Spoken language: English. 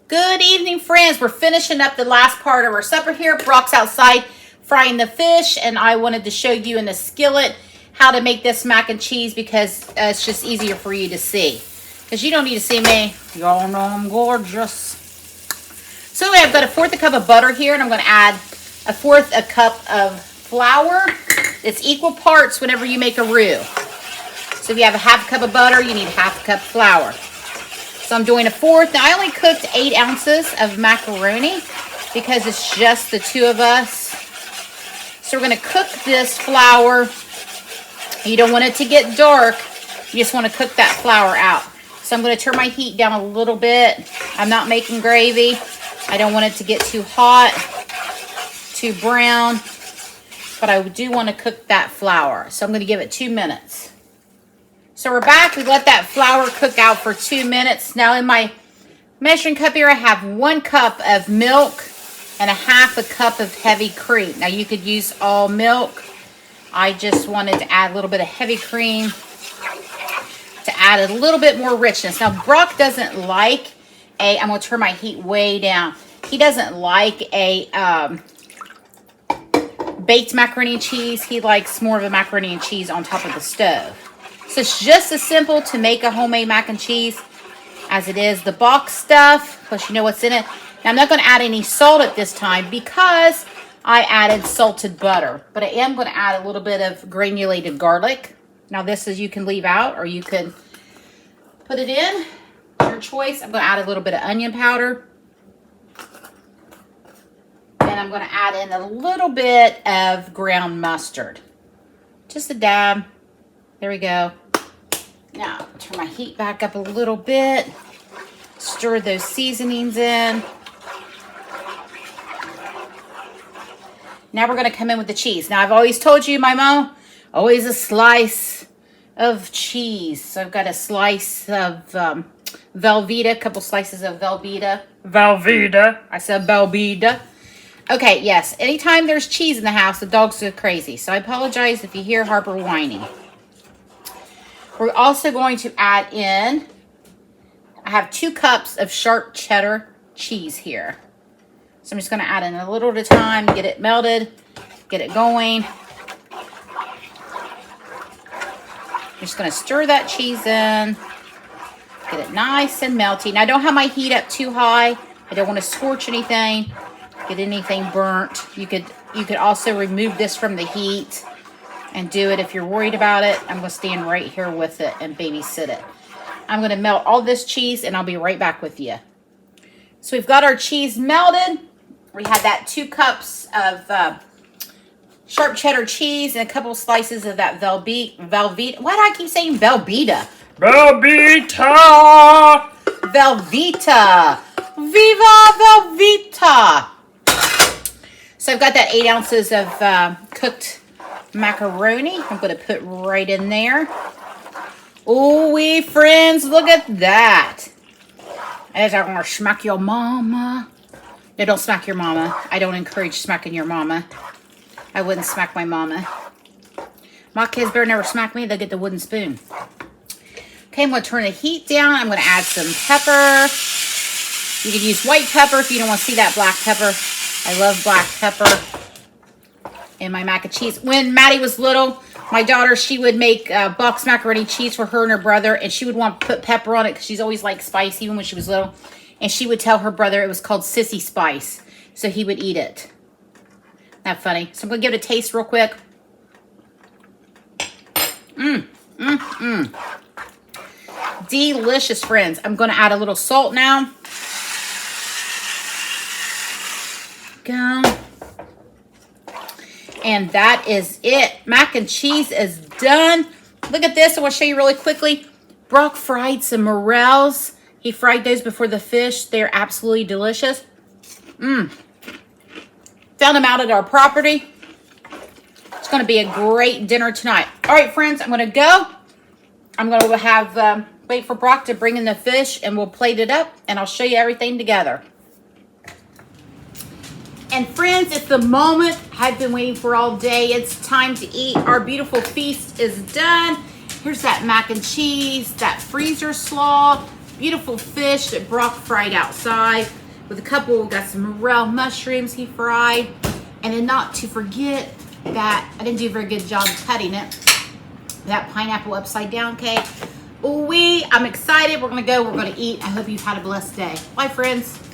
Good evening, friends. We're finishing up the last part of our supper here. Brock's outside frying the fish, and I wanted to show you in the skillet how to make this mac and cheese because it's just easier for you to see. Because you don't need to see me. Y'all know I'm gorgeous. So I've got a fourth a cup of butter here, and I'm going to add a fourth a cup of flour. It's equal parts whenever you make a roux. So if you have a half a cup of butter, you need half a cup of flour. So I'm doing a fourth. Now I only cooked 8 ounces of macaroni because it's just the two of us. So we're going to cook this flour. You don't want it to get dark. You just want to cook that flour out. So I'm going to turn my heat down a little bit. I'm not making gravy. I don't want it to get too hot, too brown. But I do want to cook that flour. So I'm going to give it 2 minutes. So we're back. We let that flour cook out for 2 minutes. Now in my measuring cup here, I have 1 cup of milk and a half a cup of heavy cream. Now you could use all milk. I just wanted to add a little bit of heavy cream to add a little bit more richness. Now Brock doesn't like I'm going to turn my heat way down. He doesn't like a baked macaroni and cheese. He likes more of a macaroni and cheese on top of the stove. So it's just as simple to make a homemade mac and cheese as it is the box stuff. Plus you know what's in it. Now I'm not going to add any salt at this time because I added salted butter. But I am going to add a little bit of granulated garlic. Now this is you can leave out or you can put it in. Your choice. I'm going to add a little bit of onion powder. And I'm going to add in a little bit of ground mustard. Just a dab. There we go. Now, turn my heat back up a little bit. Stir those seasonings in. Now we're going to come in with the cheese. Now, I've always told you, my mom, always a slice of cheese. So I've got a slice of Velveeta, a couple slices of Velveeta. Velveeta. I said Velveeta. Okay, yes. Anytime there's cheese in the house, the dogs go crazy. So I apologize if you hear Harper whining. We're also going to add in, I have 2 cups of sharp cheddar cheese here. So I'm just going to add in a little at a time, get it melted, get it going. I'm just going to stir that cheese in, get it nice and melty. Now I don't have my heat up too high. I don't want to scorch anything, get anything burnt. You could also remove this from the heat and do it if you're worried about it. I'm going to stand right here with it and babysit it. I'm going to melt all this cheese and I'll be right back with you. So we've got our cheese melted. We had that 2 cups of sharp cheddar cheese and a couple slices of that Velveeta. Why do I keep saying Velveeta? Velveeta! Velveeta! Viva Velveeta! So I've got that 8 ounces of cooked macaroni. I'm going to put right in there. Oh, we friends, look at that. As I'm going to smack your mama. No, don't smack your mama. I don't encourage smacking your mama. I wouldn't smack my mama. My kids better never smack me. They'll get the wooden spoon. Okay, I'm going to turn the heat down. I'm going to add some pepper. You can use white pepper if you don't want to see that black pepper. I love black pepper in my mac and cheese. When Maddie was little, my daughter, she would make box macaroni and cheese for her and her brother, and she would want to put pepper on it because she's always liked spice, even when she was little. And she would tell her brother it was called sissy spice, so he would eat it. Not funny. So I'm going to give it a taste real quick. Delicious, friends. I'm going to add a little salt now. Go. And that is it. Mac and cheese is done. Look at this. I want to show you really quickly. Brock fried some morels. He fried those before the fish. They're absolutely delicious. Found them out at our property. It's going to be a great dinner tonight. All right, friends, I'm going to go. I'm going to have wait for Brock to bring in the fish, and we'll plate it up, and I'll show you everything together. And friends, it's the moment I've been waiting for all day. It's time to eat. Our beautiful feast is done. Here's that mac and cheese, that freezer slaw, beautiful fish that Brock fried outside with a couple. We got some morel mushrooms he fried. And then not to forget that I didn't do a very good job cutting it. That pineapple upside down cake. I'm excited. We're going to go. We're going to eat. I hope you've had a blessed day. Bye, friends.